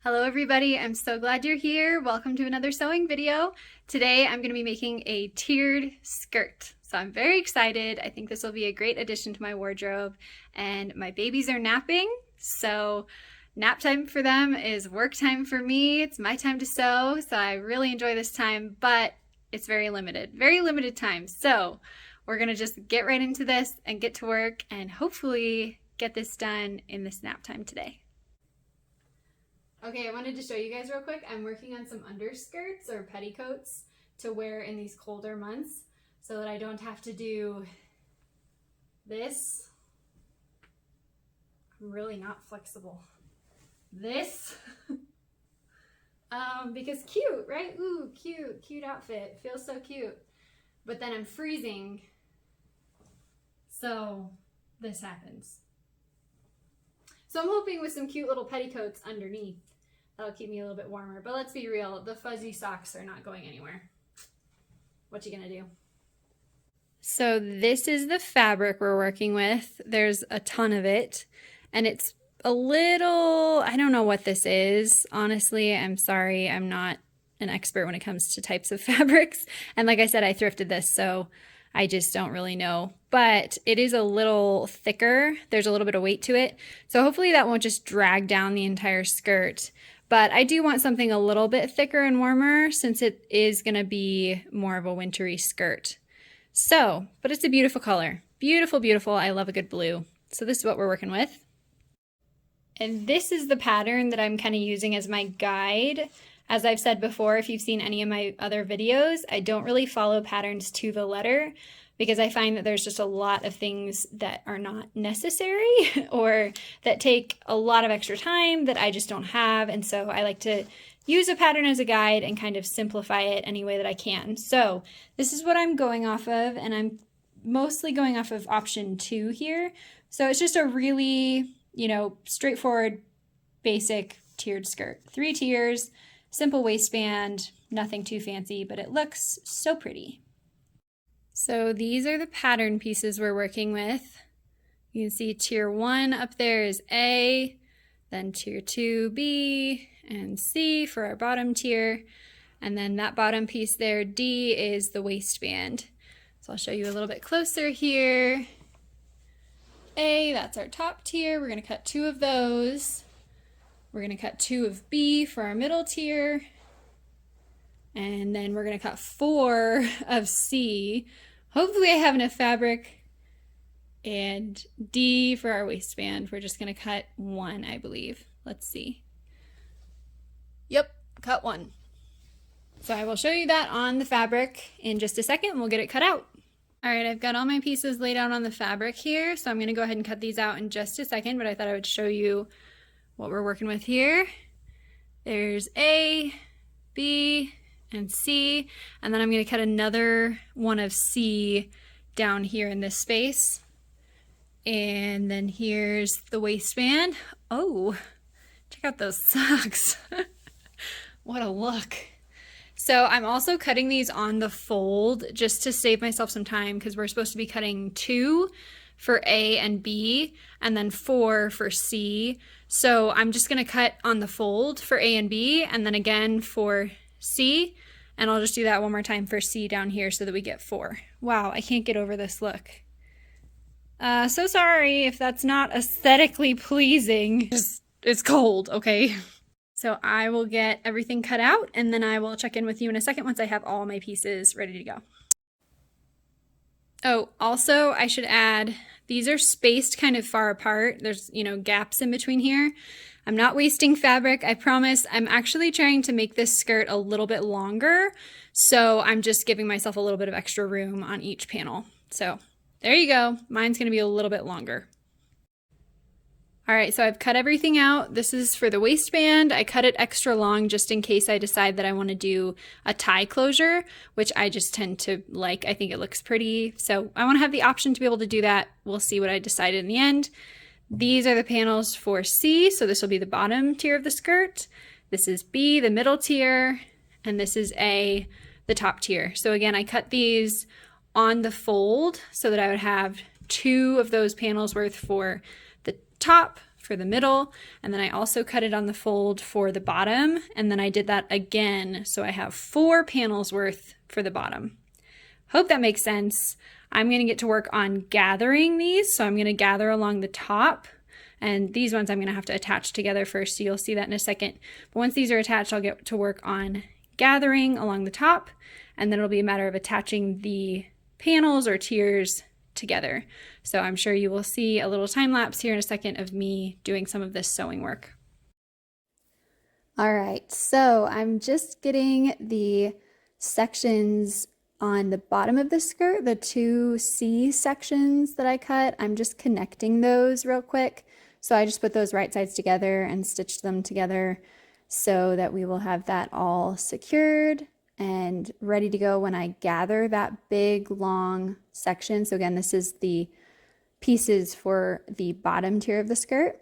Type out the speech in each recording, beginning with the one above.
Hello everybody, I'm so glad you're here. Welcome to another sewing video. Today I'm going to be making a tiered skirt. So I'm very excited. I think this will be a great addition to my wardrobe, and my babies are napping, so nap time for them is work time for me. It's my time to sew, so I really enjoy this time, but it's very limited time. So we're going to just get right into this and get to work and hopefully get this done in this nap time today. Okay, I wanted to show you guys real quick. I'm working on some underskirts or petticoats to wear in these colder months so that I don't have to do this. I'm really not flexible. This. Because cute, right? Ooh, cute outfit. Feels so cute. But then I'm freezing, so this happens. So I'm hoping with some cute little petticoats underneath, that'll keep me a little bit warmer. But let's be real, the fuzzy socks are not going anywhere. What you gonna do? So this is the fabric we're working with. There's a ton of it, and it's a little, I don't know what this is. Honestly, I'm sorry, I'm not an expert when it comes to types of fabrics. And like I said, I thrifted this, so I just don't really know, but it is a little thicker. There's a little bit of weight to it. So hopefully that won't just drag down the entire skirt, but I do want something a little bit thicker and warmer since it is gonna be more of a wintry skirt. So, but it's a beautiful color. Beautiful, beautiful. I love a good blue. So this is what we're working with. And this is the pattern that I'm kind of using as my guide. As I've said before, if you've seen any of my other videos, I don't really follow patterns to the letter because I find that there's just a lot of things that are not necessary or that take a lot of extra time that I just don't have. And so I like to use a pattern as a guide and kind of simplify it any way that I can. So this is what I'm going off of, and I'm mostly going off of option 2 here. So it's just a really, straightforward, basic tiered skirt. 3 tiers. Simple waistband, nothing too fancy, but it looks so pretty. So these are the pattern pieces we're working with. You can see tier 1 up there is A, then tier 2 B, and C for our bottom tier. And then that bottom piece there, D, is the waistband. So I'll show you a little bit closer here. A, that's our top tier. We're gonna cut 2 of those. We're going to cut 2 of B for our middle tier, and then we're going to cut 4 of C. Hopefully I have enough fabric, and D for our waistband. We're just going to cut 1, I believe. Let's see. Yep, cut 1. So I will show you that on the fabric in just a second, and we'll get it cut out. All right, I've got all my pieces laid out on the fabric here, so I'm going to go ahead and cut these out in just a second, but I thought I would show you what we're working with here. There's A, B, and C, and then I'm going to cut another one of C down here in this space. And then here's the waistband. Oh, check out those socks. What a look. So I'm also cutting these on the fold just to save myself some time because we're supposed to be cutting 2 for A and B, and then 4 for C. So I'm just gonna cut on the fold for A and B, and then again for C, and I'll just do that one more time for C down here so that we get 4. Wow, I can't get over this look. So sorry if that's not aesthetically pleasing. It's cold, okay? So I will get everything cut out, and then I will check in with you in a second once I have all my pieces ready to go. Oh, also I should add, these are spaced kind of far apart. There's, gaps in between here. I'm not wasting fabric, I promise. I'm actually trying to make this skirt a little bit longer, so I'm just giving myself a little bit of extra room on each panel. So there you go. Mine's gonna be a little bit longer. All right, so I've cut everything out. This is for the waistband. I cut it extra long just in case I decide that I want to do a tie closure, which I just tend to like. I think it looks pretty. So I want to have the option to be able to do that. We'll see what I decide in the end. These are the panels for C, so this will be the bottom tier of the skirt. This is B, the middle tier, and this is A, the top tier. So again, I cut these on the fold so that I would have 2 of those panels worth for the top for the middle, and then I also cut it on the fold for the bottom, and then I did that again, so I have 4 panels worth for the bottom. Hope that makes sense. I'm going to get to work on gathering these, so I'm going to gather along the top, and these ones I'm going to have to attach together first, so you'll see that in a second. But once these are attached, I'll get to work on gathering along the top, and then it'll be a matter of attaching the panels or tiers together. So I'm sure you will see a little time lapse here in a second of me doing some of this sewing work. All right, so I'm just getting the sections on the bottom of the skirt, the 2 C sections that I cut. I'm just connecting those real quick. So I just put those right sides together and stitched them together so that we will have that all secured and ready to go when I gather that big long section. So again, this is the pieces for the bottom tier of the skirt.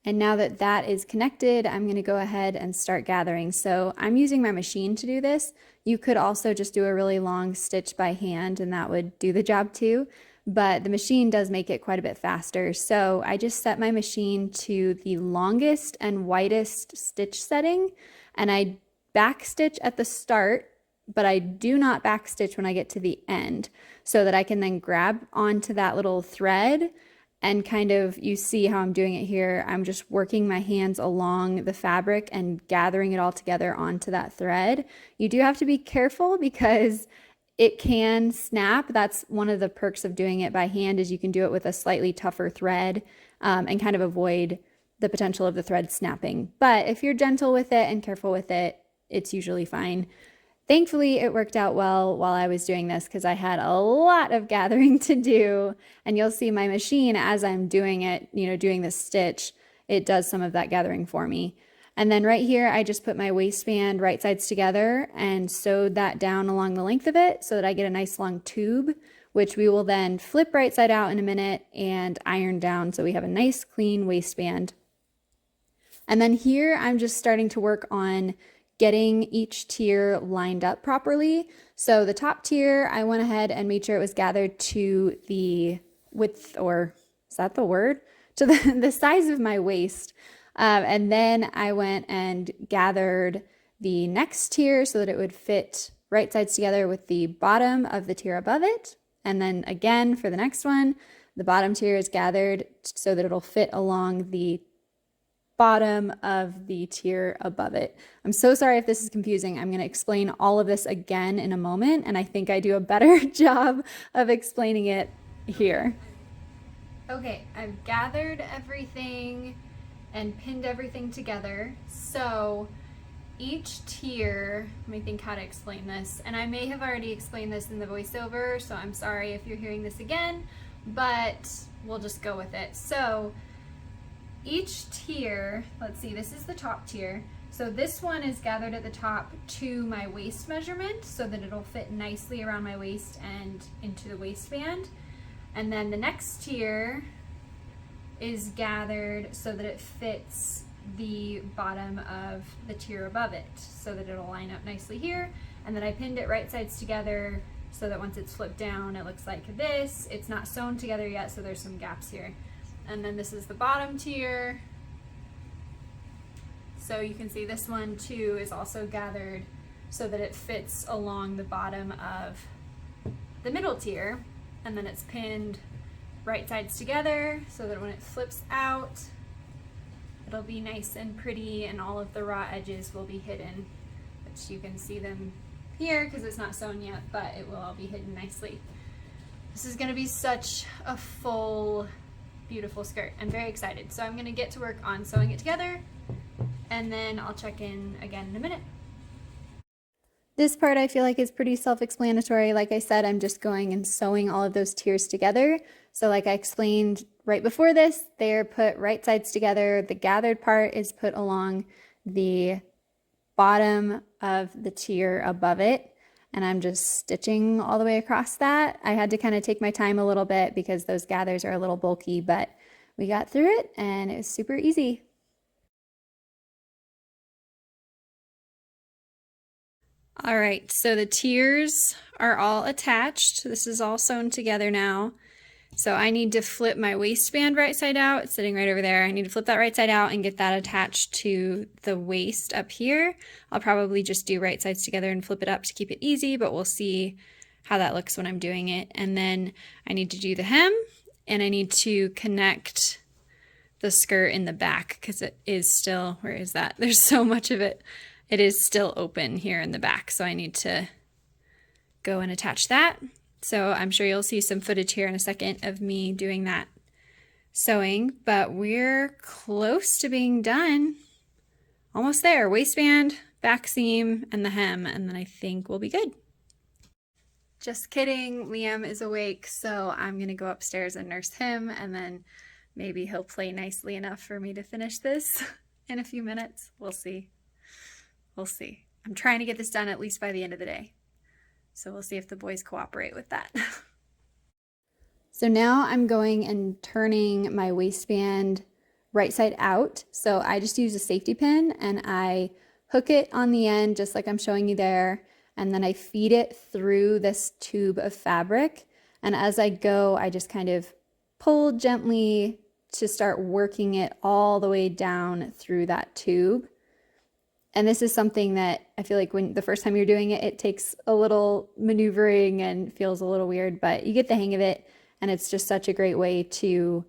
And now that that is connected, I'm going to go ahead and start gathering. So I'm using my machine to do this. You could also just do a really long stitch by hand and that would do the job too. But the machine does make it quite a bit faster. So I just set my machine to the longest and widest stitch setting, and I back stitch at the start, but I do not back stitch when I get to the end, so that I can then grab onto that little thread and kind of, you see how I'm doing it here. I'm just working my hands along the fabric and gathering it all together onto that thread. You do have to be careful because it can snap. That's one of the perks of doing it by hand, is you can do it with a slightly tougher thread and kind of avoid the potential of the thread snapping. But if you're gentle with it and careful with it, it's usually fine. Thankfully, it worked out well while I was doing this because I had a lot of gathering to do. And you'll see my machine as I'm doing it, doing this stitch, it does some of that gathering for me. And then right here, I just put my waistband right sides together and sewed that down along the length of it so that I get a nice long tube, which we will then flip right side out in a minute and iron down so we have a nice clean waistband. And then here, I'm just starting to work on getting each tier lined up properly. So the top tier, I went ahead and made sure it was gathered to the width, or is that the word? To the size of my waist. And then I went and gathered the next tier so that it would fit right sides together with the bottom of the tier above it. And then again, for the next one, the bottom tier is gathered so that it'll fit along the bottom of the tier above it. I'm so sorry if this is confusing. I'm going to explain all of this again in a moment, and I think I do a better job of explaining it here. Okay, I've gathered everything and pinned everything together. So each tier, let me think how to explain this, and I may have already explained this in the voiceover, so I'm sorry if you're hearing this again, but we'll just go with it. So each tier, let's see, this is the top tier. So this one is gathered at the top to my waist measurement so that it'll fit nicely around my waist and into the waistband. And then the next tier is gathered so that it fits the bottom of the tier above it so that it'll line up nicely here. And then I pinned it right sides together so that once it's flipped down, it looks like this. It's not sewn together yet, so there's some gaps here. And then this is the bottom tier. So you can see this one too is also gathered so that it fits along the bottom of the middle tier. And then it's pinned right sides together so that when it flips out, it'll be nice and pretty and all of the raw edges will be hidden, which you can see them here because it's not sewn yet, but it will all be hidden nicely. This is gonna be such a full, beautiful skirt. I'm very excited. So I'm gonna get to work on sewing it together and then I'll check in again in a minute. This part I feel like is pretty self-explanatory. Like I said, I'm just going and sewing all of those tiers together. So like I explained right before this, they're put right sides together. The gathered part is put along the bottom of the tier above it. And I'm just stitching all the way across that. I had to kind of take my time a little bit because those gathers are a little bulky, but we got through it and it was super easy. All right, so the tiers are all attached. This is all sewn together now. So I need to flip my waistband right side out. It's sitting right over there. I need to flip that right side out and get that attached to the waist up here. I'll probably just do right sides together and flip it up to keep it easy, but we'll see how that looks when I'm doing it. And then I need to do the hem, and I need to connect the skirt in the back because it is still, where is that? There's so much of it. It is still open here in the back. So I need to go and attach that. So I'm sure you'll see some footage here in a second of me doing that sewing, but we're close to being done. Almost there. Waistband, back seam, and the hem, and then I think we'll be good. Just kidding. Liam is awake, so I'm gonna go upstairs and nurse him, and then maybe he'll play nicely enough for me to finish this in a few minutes. We'll see. We'll see. I'm trying to get this done at least by the end of the day. So we'll see if the boys cooperate with that. So now I'm going and turning my waistband right side out. So I just use a safety pin and I hook it on the end just like I'm showing you there. And then I feed it through this tube of fabric. And as I go, I just kind of pull gently to start working it all the way down through that tube. And this is something that I feel like when the first time you're doing it, it takes a little maneuvering and feels a little weird, but you get the hang of it. And it's just such a great way to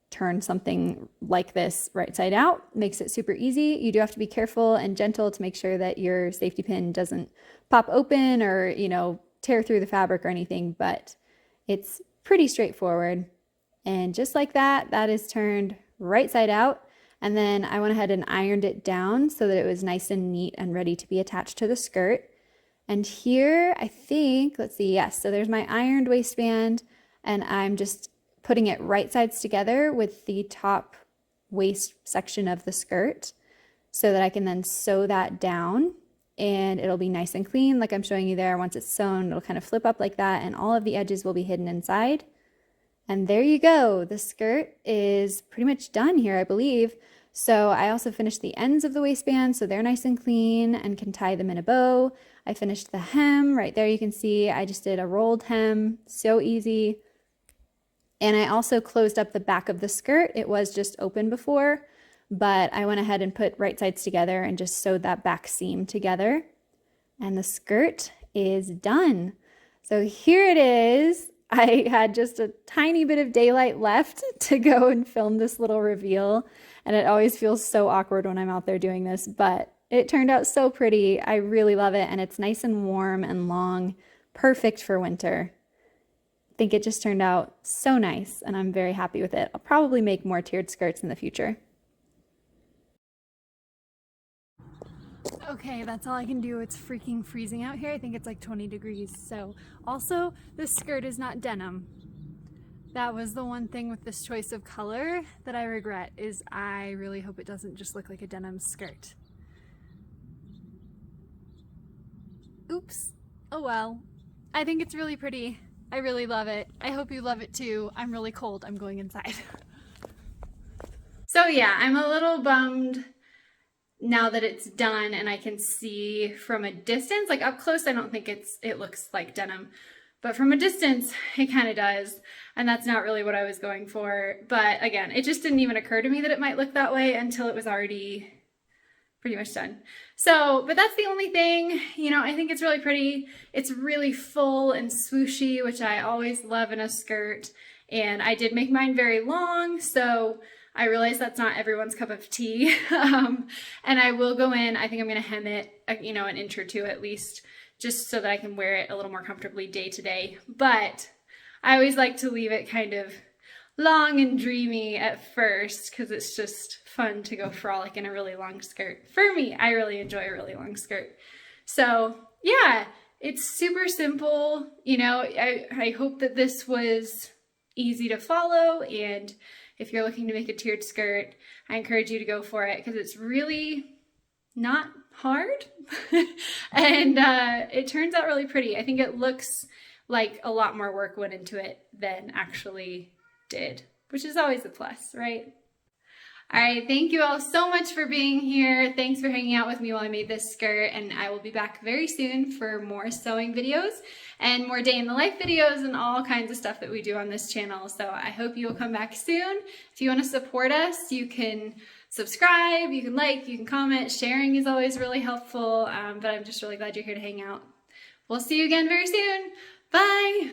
turn something like this right side out. Makes it super easy. You do have to be careful and gentle to make sure that your safety pin doesn't pop open or, you know, tear through the fabric or anything, but it's pretty straightforward. And just like that, that is turned right side out. And then I went ahead and ironed it down so that it was nice and neat and ready to be attached to the skirt. And here, I think, let's see, yes, so there's my ironed waistband, and I'm just putting it right sides together with the top waist section of the skirt so that I can then sew that down, and it'll be nice and clean like I'm showing you there. Once it's sewn, it'll kind of flip up like that, and all of the edges will be hidden inside. And there you go. The skirt is pretty much done here, I believe. So I also finished the ends of the waistband so they're nice and clean and can tie them in a bow. I finished the hem right there. You can see I just did a rolled hem, so easy. And I also closed up the back of the skirt. It was just open before, but I went ahead and put right sides together and just sewed that back seam together. And the skirt is done. So here it is. I had just a tiny bit of daylight left to go and film this little reveal, and it always feels so awkward when I'm out there doing this, but it turned out so pretty. I really love it, and it's nice and warm and long, perfect for winter. I think it just turned out so nice, and I'm very happy with it. I'll probably make more tiered skirts in the future. Okay, that's all I can do. It's freaking freezing out here. I think it's like 20 degrees. So also, this skirt is not denim. That was the one thing with this choice of color that I regret, is I really hope it doesn't just look like a denim skirt. Oops. Oh well. I think it's really pretty. I really love it. I hope you love it too. I'm really cold. I'm going inside. So yeah, I'm a little bummed now that it's done and I can see from a distance. Like up close, I don't think it looks like denim, but from a distance, it kind of does. And that's not really what I was going for. But again, it just didn't even occur to me that it might look that way until it was already pretty much done. So, but that's the only thing, you know, I think it's really pretty. It's really full and swooshy, which I always love in a skirt. And I did make mine very long, so I realize that's not everyone's cup of tea. And I will go in, I think I'm gonna hem it, you know, an inch or two at least, just so that I can wear it a little more comfortably day to day. But I always like to leave it kind of long and dreamy at first because it's just fun to go frolic in a really long skirt. For me, I really enjoy a really long skirt. So yeah, it's super simple. You know, I hope that this was easy to follow, and if you're looking to make a tiered skirt, I encourage you to go for it because it's really not hard and it turns out really pretty. I think it looks like a lot more work went into it than actually did, which is always a plus, right? All right, thank you all so much for being here. Thanks for hanging out with me while I made this skirt, and I will be back very soon for more sewing videos and more day in the life videos and all kinds of stuff that we do on this channel. So I hope you will come back soon. If you want to support us, you can subscribe, you can like, you can comment. Sharing is always really helpful, but I'm just really glad you're here to hang out. We'll see you again very soon. Bye!